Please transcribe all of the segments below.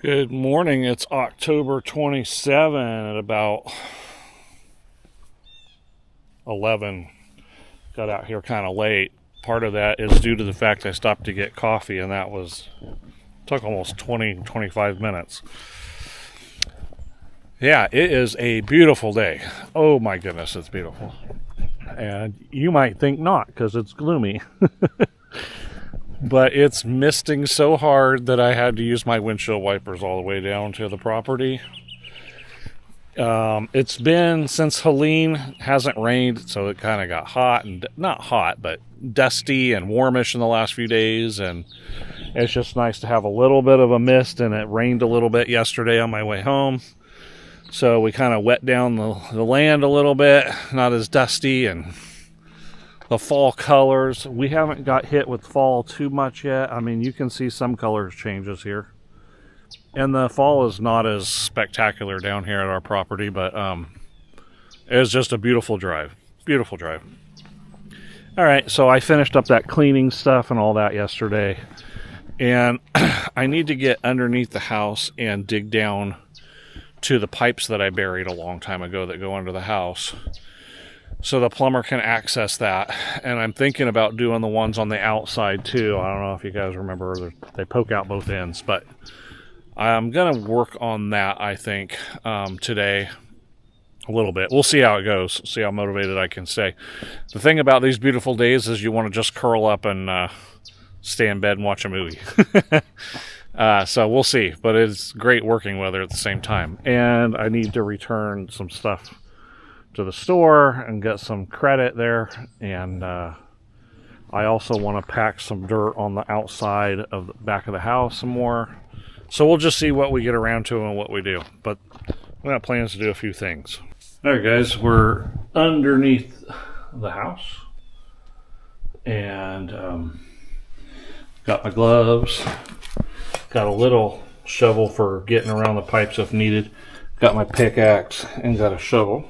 Good morning. It's October 27 at about 11. Got out here kind of late. Part of that is due to the fact I stopped to get coffee, and took almost 25 minutes. Yeah, it is a beautiful day. Oh my goodness, it's beautiful. And you might think not because it's gloomy. But it's misting so hard that I had to use my windshield wipers all the way down to the property. It's been since Helene, hasn't rained, so it kind of got hot, and not hot, but dusty and warmish in the last few days, and it's just nice to have a little bit of a mist, and it rained a little bit yesterday on my way home, so we kind of wet down the land a little bit, not as dusty, and the fall colors. We haven't got hit with fall too much yet. I mean, you can see some colors changes here. And the fall is not as spectacular down here at our property, but it's just a beautiful drive. Beautiful drive. All right, so I finished up that cleaning stuff and all that yesterday. And I need to get underneath the house and dig down to the pipes that I buried a long time ago that go under the house, so the plumber can access that. And I'm thinking about doing the ones on the outside too. I don't know if you guys remember, they poke out both ends, but I'm gonna work on that, I think, today a little bit. We'll see how it goes, see how motivated I can stay. The thing about these beautiful days is you want to just curl up and stay in bed and watch a movie. So we'll see, but it's great working weather at the same time. And I need to return some stuff to the store and get some credit there, and I also want to pack some dirt on the outside of the back of the house some more. So we'll just see what we get around to and what we do, but we have plans to do a few things. All right, guys, we're underneath the house, and got my gloves, got a little shovel for getting around the pipes if needed, got my pickaxe, and got a shovel.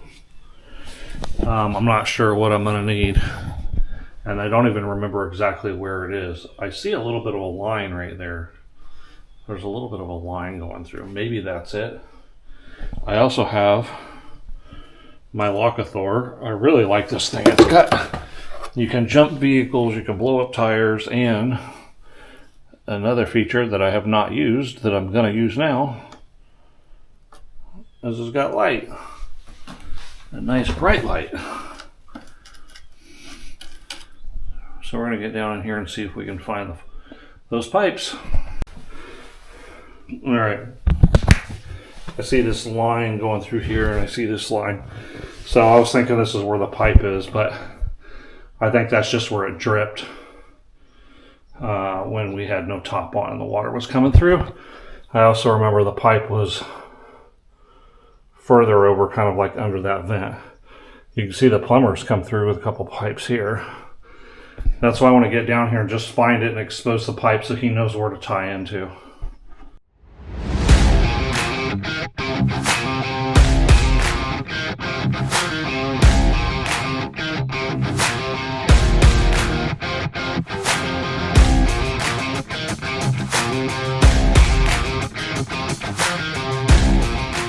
I'm not sure what I'm going to need, and I don't even remember exactly where it is. I see a little bit of a line right there. There's a little bit of a line going through. Maybe that's it. I also have my Locathor. I really like this thing. It's got, you can jump vehicles, you can blow up tires, and another feature that I have not used that I'm going to use now is it's got light. A nice bright light. So we're going to get down in here and see if we can find those pipes. All right. I see this line going through here, and I see this line. So I was thinking this is where the pipe is, but I think that's just where it dripped when we had no top on and the water was coming through. I also remember the pipe was further over, kind of like under that vent. You can see the plumbers come through with a couple pipes here. That's why I want to get down here and just find it and expose the pipe so he knows where to tie into.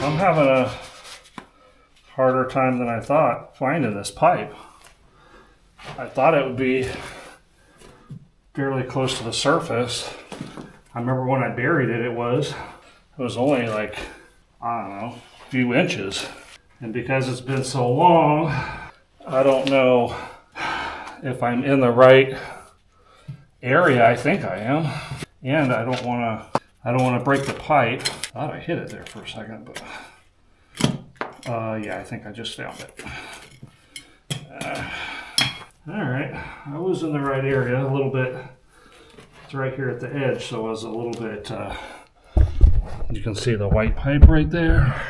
I'm having a harder time than I thought finding this pipe. I thought it would be fairly close to the surface. I remember when I buried it, it was only like, I don't know, a few inches. And because it's been so long, I don't know if I'm in the right area. I think I am. And I don't want to break the pipe. I thought I hit it there for a second, but yeah, I think I just found it. All right, I was in the right area a little bit. It's right here at the edge, so I was a little bit, you can see the white pipe right there.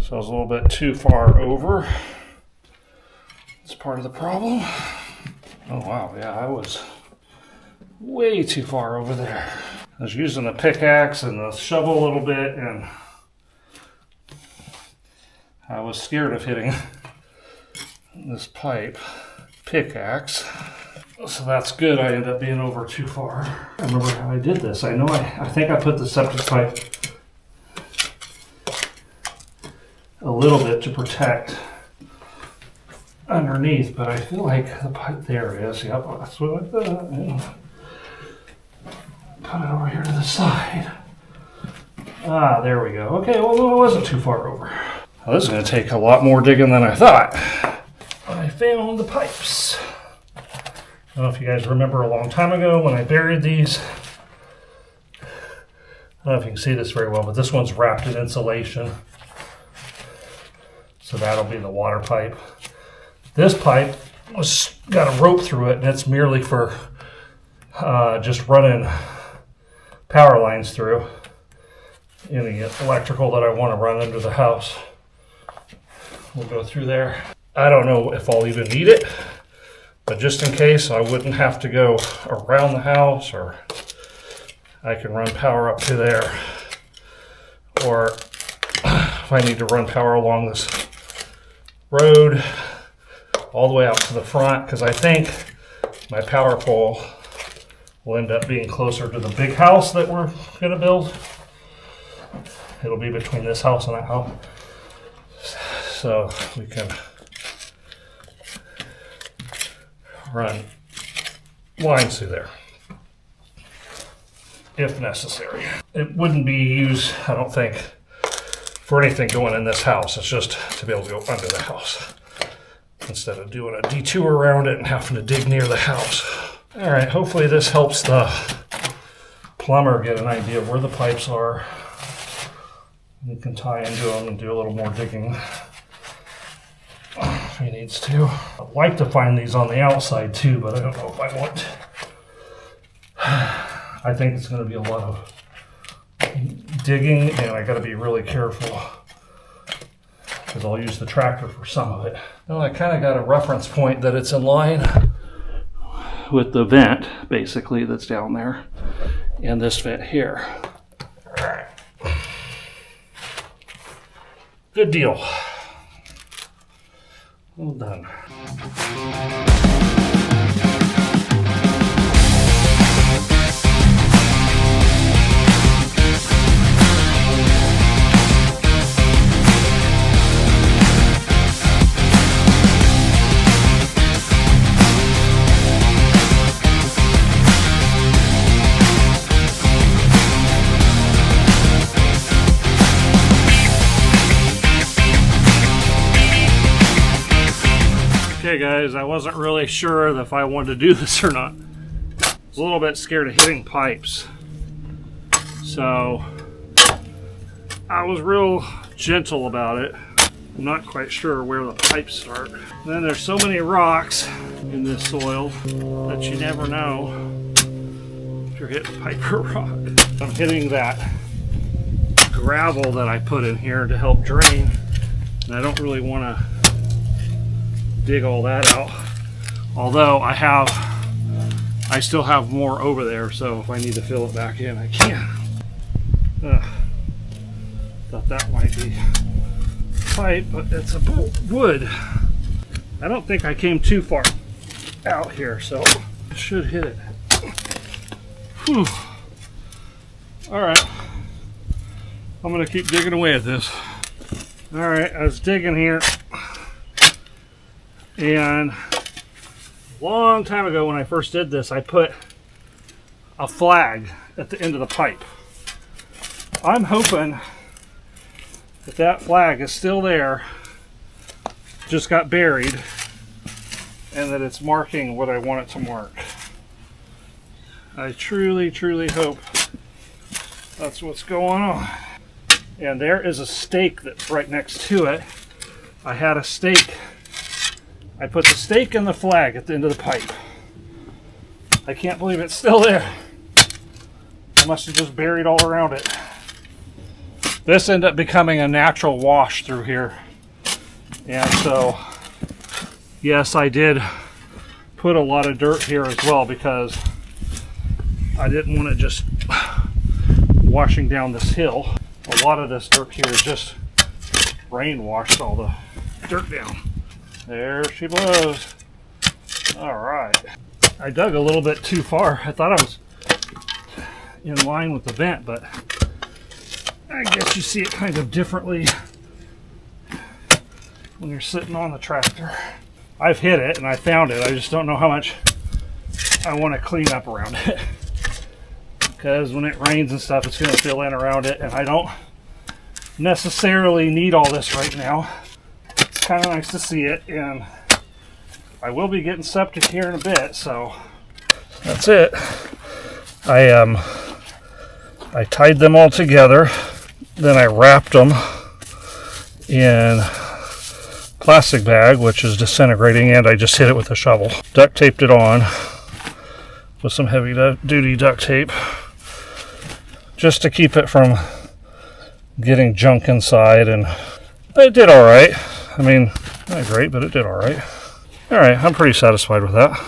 So I was a little bit too far over. It's part of the problem. Oh wow, yeah, I was way too far over there. I was using the pickaxe and the shovel a little bit, and I was scared of hitting this pipe. Pickaxe. So that's good. I ended up being over too far. I remember how I did this. I know I think I put the septic pipe a little bit to protect underneath, but I feel like the pipe, there it is. Yep, that's what I did. Yeah. Put it over here to the side. Ah, there we go. Okay, well, it wasn't too far over. Well, this is going to take a lot more digging than I thought. I found the pipes. I don't know if you guys remember a long time ago when I buried these. I don't know if you can see this very well, but this one's wrapped in insulation. So that'll be the water pipe. This pipe got a rope through it, and it's merely for just running power lines through any electrical that I want to run under the house. We'll go through there. I don't know if I'll even need it, but just in case, I wouldn't have to go around the house, or I can run power up to there. Or if I need to run power along this road all the way out to the front, because I think my power pole will end up being closer to the big house that we're going to build. It'll be between this house and that house. So we can run lines through there if necessary. It wouldn't be used, I don't think, for anything going in this house. It's just to be able to go under the house instead of doing a detour around it and having to dig near the house. All right, hopefully this helps the plumber get an idea of where the pipes are. You can tie into them and do a little more digging if he needs to. I'd like to find these on the outside too, but I don't know if I want. I think it's going to be a lot of digging, and I got to be really careful because I'll use the tractor for some of it. Well, I kind of got a reference point that it's in line with the vent, basically, that's down there, and this vent here. All right. Good deal. Well done. Okay guys, I wasn't really sure if I wanted to do this or not. I was a little bit scared of hitting pipes. So I was real gentle about it. I'm not quite sure where the pipes start. And then there's so many rocks in this soil that you never know if you're hitting pipe or rock. I'm hitting that gravel that I put in here to help drain, and I don't really want to dig all that out, although I still have more over there, so if I need to fill it back in, I can. Thought that might be pipe, but it's a wood. I don't think I came too far out here, so I should hit it. Whew. All right, I'm gonna keep digging away at this. All right, I was digging here, and a long time ago when I first did this, I put a flag at the end of the pipe. I'm hoping that that flag is still there, just got buried, and that it's marking what I want it to mark. I truly, truly hope that's what's going on. And there is a stake that's right next to it. I had a stake. I put the stake and the flag at the end of the pipe. I can't believe it's still there. I must have just buried all around it. This ended up becoming a natural wash through here. And so, yes, I did put a lot of dirt here as well because I didn't want it just washing down this hill. A lot of this dirt here is just rain washed all the dirt down. There she blows. All right. I dug a little bit too far. I thought I was in line with the vent, but I guess you see it kind of differently when you're sitting on the tractor. I've hit it and I found it. I just don't know how much I want to clean up around it. Because when it rains and stuff, it's going to fill in around it, and I don't necessarily need all this right now. It's kind of nice to see it, and I will be getting septic here in a bit, so that's it. I tied them all together, then I wrapped them in plastic bag, which is disintegrating, and I just hit it with a shovel. Duct taped it on with some heavy duty duct tape, just to keep it from getting junk inside, and it did all right. I mean, not great, but it did all right. All right, I'm pretty satisfied with that.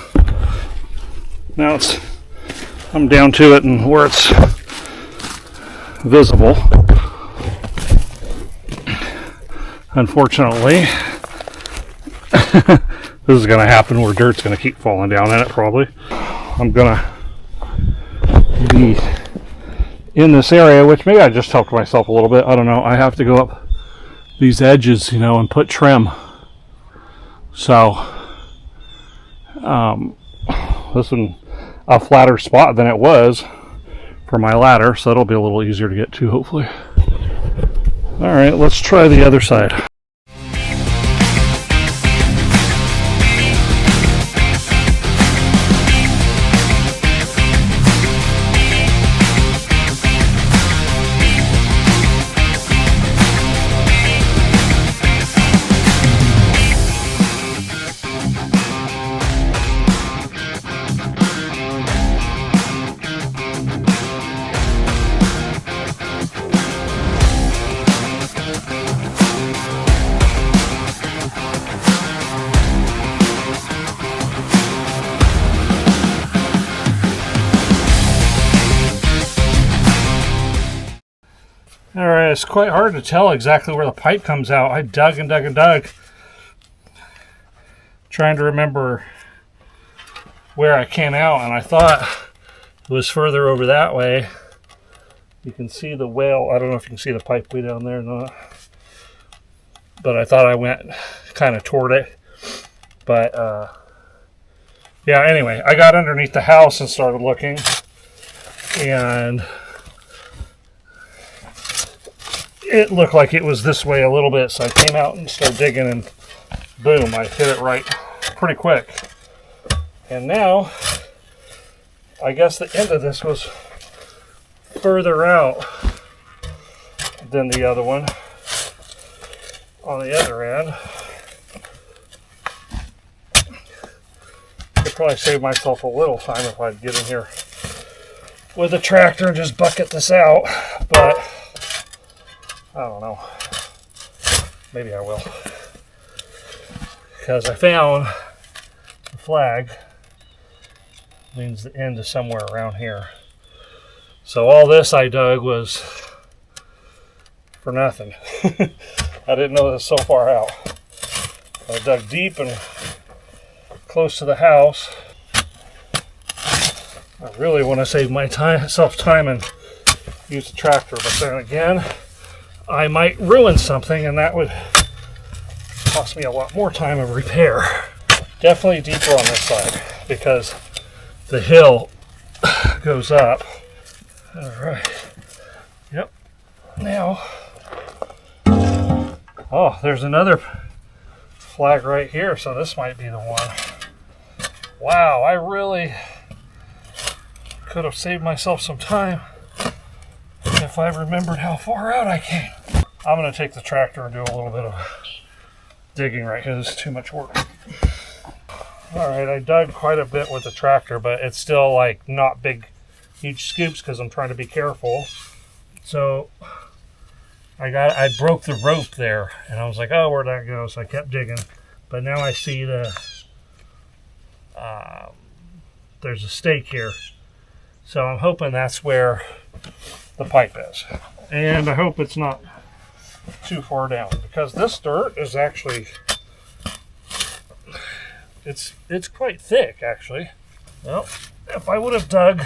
Now I'm down to it and where it's visible. Unfortunately, this is going to happen where dirt's going to keep falling down in it probably. I'm going to be in this area, which maybe I just helped myself a little bit. I don't know. I have to go up these edges, you know, and put trim. So, this one a flatter spot than it was for my ladder, so it'll be a little easier to get to, hopefully. All right, let's try the other side. Alright, it's quite hard to tell exactly where the pipe comes out. I dug and dug and dug, trying to remember where I came out, and I thought it was further over that way. You can see the well. I don't know if you can see the pipe way down there or not, but I thought I went kind of toward it. But yeah, anyway, I got underneath the house and started looking, and it looked like it was this way a little bit, so I came out and started digging, and boom, I hit it right pretty quick. And now, I guess the end of this was further out than the other one on the other end. I'd probably save myself a little time if I'd get in here with a tractor and just bucket this out, but I don't know. Maybe I will. Because I found the flag. Means the end is somewhere around here. So all this I dug was for nothing. I didn't know this so far out. I dug deep and close to the house. I really want to save myself time and use the tractor, but then again, I might ruin something, and that would cost me a lot more time of repair. Definitely deeper on this side because the hill goes up. All right. Yep. Now, oh, there's another flag right here, so this might be the one. Wow, I really could have saved myself some time if I remembered how far out I came. I'm going to take the tractor and do a little bit of digging right here. This is too much work. Alright, I dug quite a bit with the tractor, but it's still like not big, huge scoops because I'm trying to be careful. So I broke the rope there, and I was like, oh, where'd that go? So I kept digging, but now I see there's a stake here. So I'm hoping that's where the pipe is. And I hope it's not too far down, because this dirt is actually, it's quite thick actually. Well, if I would have dug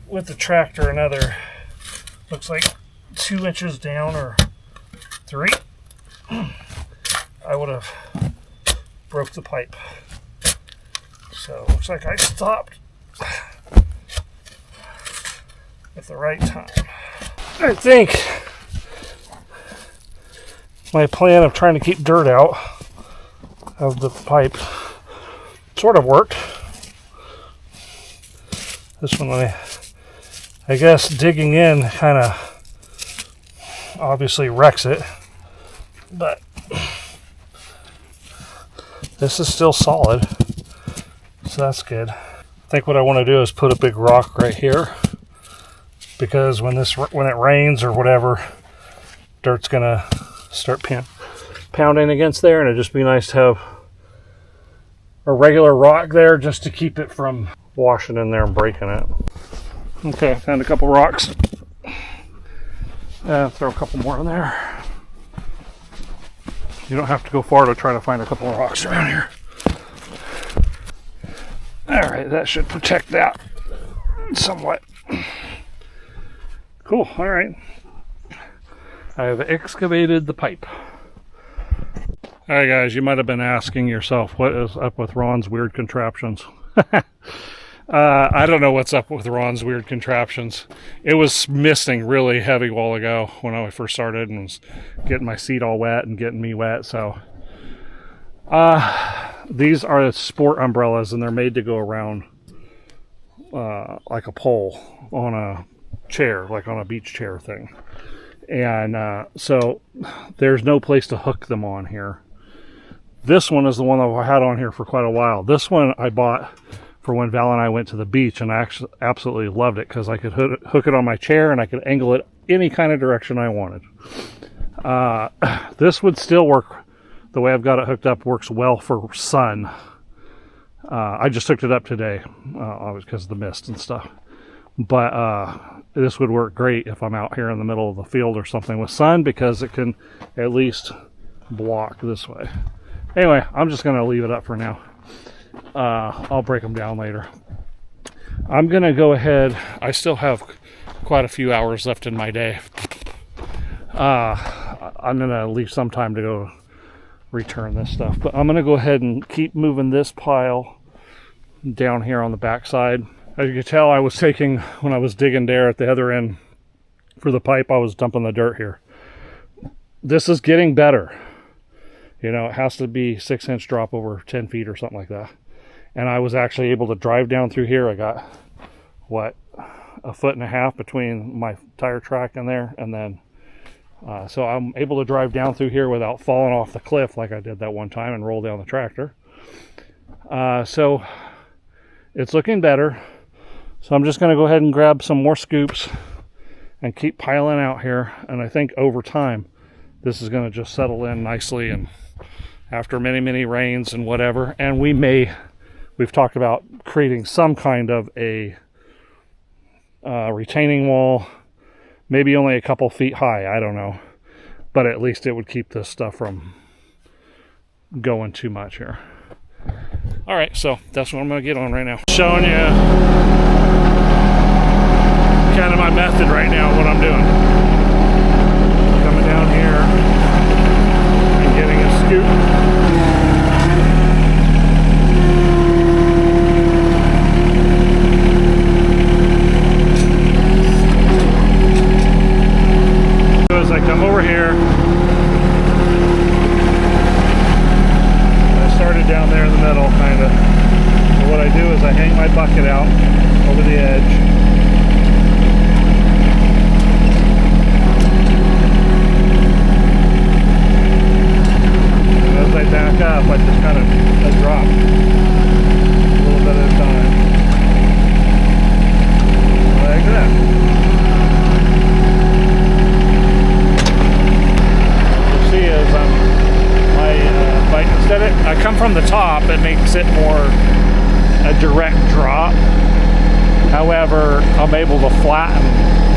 with the tractor another, looks like 2 inches down or 3, I would have broke the pipe. So looks like I stopped at the right time. I think my plan of trying to keep dirt out of the pipe sort of worked. This one, I guess digging in kind of obviously wrecks it, but this is still solid, so that's good. I think what I want to do is put a big rock right here, because when it rains or whatever, dirt's gonna start pounding against there, and it'd just be nice to have a regular rock there just to keep it from washing in there and breaking it. Okay, found a couple rocks. Throw a couple more in there. You don't have to go far to try to find a couple of rocks around here. Alright, that should protect that somewhat. Cool, alright. I have excavated the pipe. Alright guys, you might have been asking yourself, what is up with Ron's weird contraptions? I don't know what's up with Ron's weird contraptions. It was misting really heavy a while ago when I first started and was getting my seat all wet and getting me wet. So these are sport umbrellas, and they're made to go around like a pole on a chair, like on a beach chair thing. And so there's no place to hook them on here. This one is the one that I had on here for quite a while. This one I bought for when Val and I went to the beach, and I actually absolutely loved it because I could hook it on my chair and I could angle it any kind of direction I wanted. This would still work. The way I've got it hooked up works well for sun. I just hooked it up today, obviously because of the mist and stuff. But this would work great if I'm out here in the middle of the field or something with sun, because it can at least block this way. Anyway, I'm just going to leave it up for now. I'll break them down later. I'm going to go ahead. I still have quite a few hours left in my day. I'm going to leave some time to go return this stuff. But I'm going to go ahead and keep moving this pile down here on the backside. As you can tell, I was taking, when I was digging there at the other end for the pipe, I was dumping the dirt here. This is getting better. You know, it has to be 6-inch drop over 10 feet or something like that. And I was actually able to drive down through here. I got, what, 1.5 feet between my tire track and there. And then, so I'm able to drive down through here without falling off the cliff like I did that one time and roll down the tractor. So it's looking better. So I'm just going to go ahead and grab some more scoops and keep piling out here. And I think over time, this is going to just settle in nicely, and after many, many rains and whatever. And we've talked about creating some kind of a retaining wall, maybe only a couple feet high, I don't know. But at least it would keep this stuff from going too much here. All right, so that's what I'm going to get on right now. Showing you kind of my method right now, what I'm doing. Coming down here and getting a scoop. As I come over here, I started down there in the middle, kind of. So what I do is I hang my bucket out over the edge. As I back up, I just kind of drop a little bit at a time, like that. What you see is if I come from the top, it makes it more a direct drop. However, I'm able to flatten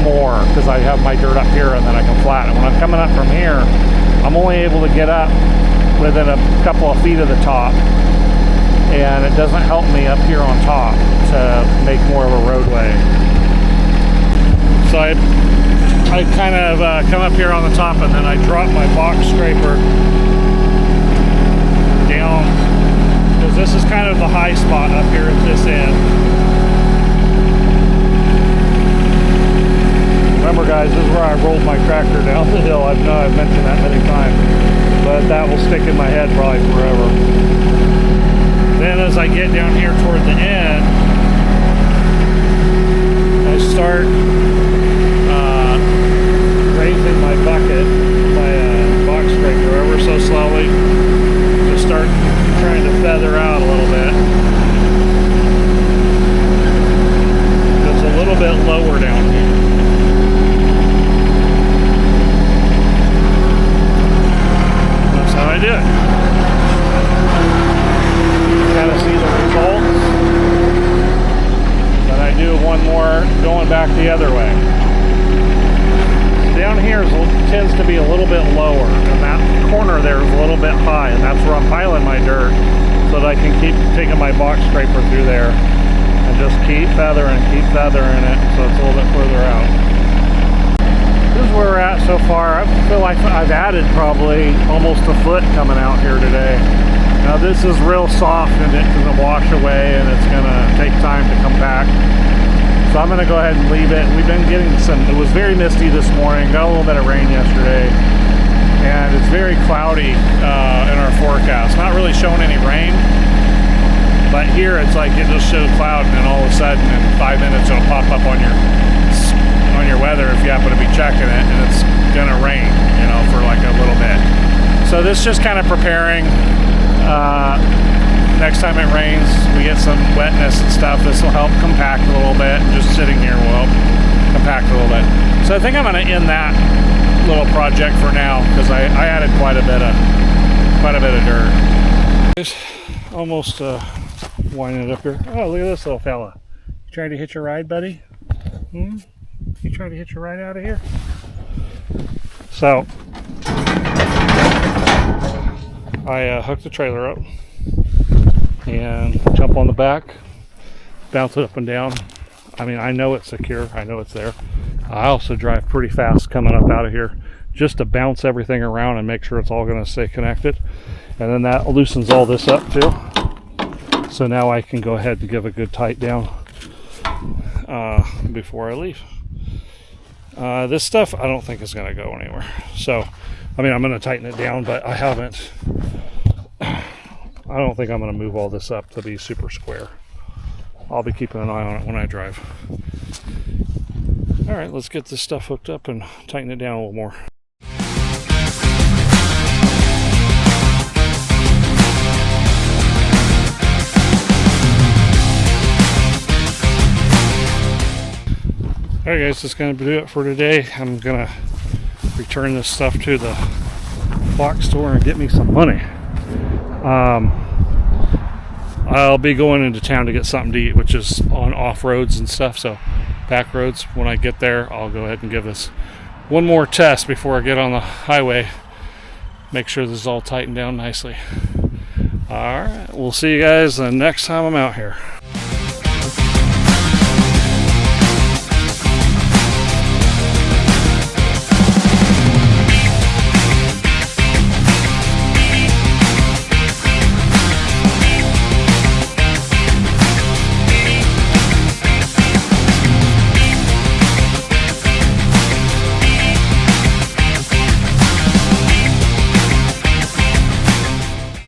more because I have my dirt up here and then I can flatten it. When I'm coming up from here, I'm only able to get up within a couple of feet of the top. and it doesn't help me up here on top to make more of a roadway. So I kind of come up here on the top, and then I drop my box scraper down, because this is kind of the high spot up here at this end. Remember guys, this is where I rolled my tractor down the hill. I know I've mentioned that many times, but that will stick in my head probably forever. Then as I get down here toward the end, I start raising my bucket, my box scraper ever so slowly, to start trying to feather out a little bit. It's a little bit lower down here. That's how I do it. Kind of see the results. Then I do one more going back the other way. Down here tends to be a little bit lower, and that corner there is a little bit high, and that's where I'm piling my dirt so that I can keep taking my box scraper through there and just keep feathering it so it's a little bit further out. This is where we're at so far. I feel like I've added probably almost a foot coming out here today. Now this is real soft and it doesn't wash away, and it's going to take time to come back. So I'm going to go ahead and leave it. We've been getting it was very misty this morning, got a little bit of rain yesterday, and it's very cloudy in our forecast. Not really showing any rain, but here it's like it just showed cloud, and then all of a sudden in 5 minutes it'll pop up on your weather if you happen to be checking it, and it's going to rain, you know, for like a little bit. So this just kind of preparing. Next time it rains, we get some wetness and stuff, this will help compact a little bit. Just sitting here will help compact a little bit. So I think I'm going to end that little project for now, because I added quite a bit of dirt. Just almost winding it up here. Oh, look at this little fella. You trying to hitch a ride, buddy? You trying to hitch a ride out of here? So I hooked the trailer up and jump on the back, bounce it up and down. I mean, I know it's secure, I know it's there. I also drive pretty fast coming up out of here just to bounce everything around and make sure it's all going to stay connected. And then that loosens all this up too. So now I can go ahead and give a good tight down before I leave. This stuff I don't think is going to go anywhere. So, I mean, I'm going to tighten it down, but I don't think I'm going to move all this up to be super square. I'll be keeping an eye on it when I drive. All right, let's get this stuff hooked up and tighten it down a little more. All right, guys, that's going to do it for today. I'm going to return this stuff to the box store and get me some money. I'll be going into town to get something to eat, which is on off roads and stuff. So back roads, when I get there, I'll go ahead and give this one more test before I get on the highway. Make sure this is all tightened down nicely. All right, we'll see you guys the next time I'm out here.